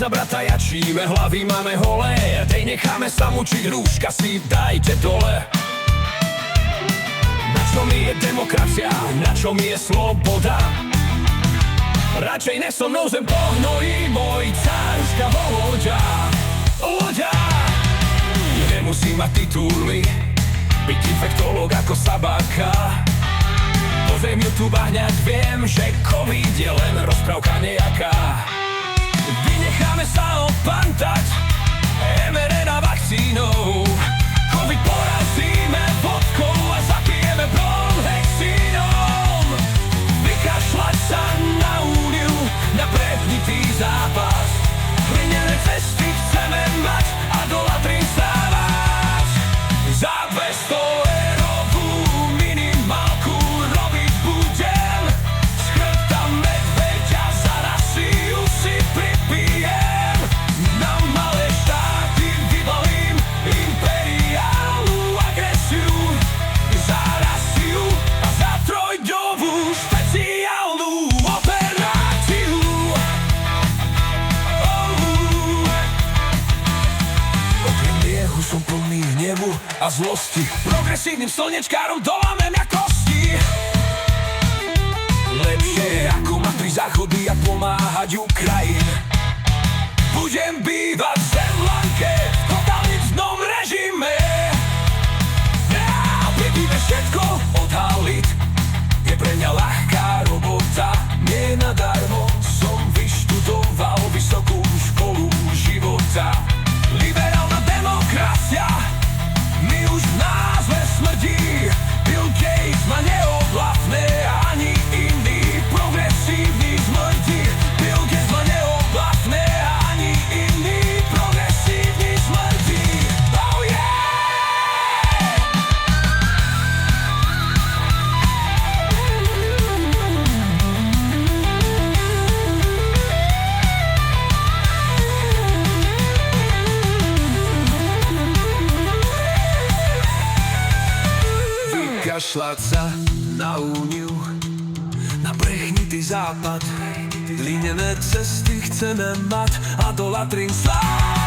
za brata jačíme, hlavy máme holé. Dej necháme sa mučiť, rúška si dajte dole. Na čo mi je demokracia, na čo mi je sloboda? Radšej nech so mnou zem pohnojí môj cárska Voloďa. Loďa. Nemusím mať tituly, byť infektológ ako Sabaka. Pozriem YouTube a hňať viem, že COVID je len rozprávka nejaká. Vynecháme sa opantať mRNA vakcínou. COVID porazíme vodkou a zapijeme bromhexínom. Vykašľať sa na úniu, na prepnitý zápas. Hlinené cesty chceme mať a do latrín stávať. Za 200-eurovú minimálku robiť budem. Z chrbta medveďa za Rasiu si pripijem. Na malé štáty vybalím imperiálnu agresiu. Za Rasiu a za trojdňovú špeciálnu operáciu. Okrem liehu som plný hnevu a zlosti. Progresívnym slnečkárom dolámem na kosti. Lepšie ako mať tri záchody a pomáhať Ukrajine. Budem bývať v Zemlanke v totalitnom režime. Budeme všetko odhaliť. Je pre mňa ľahká robota, nie nadarmo som vyštudoval vysokú školu života. Liberálna demokracia mi už v názve smrdí. Bill Gates ma neoblatné ani iný progresívny smrdí. Bill Gates ma neoblatné ani iný progresívny smrdí. Oh yeah! Vykašľať sa na úniu, na prehnitý západ. Hlinené cesty chceme mať a do latrín slávať.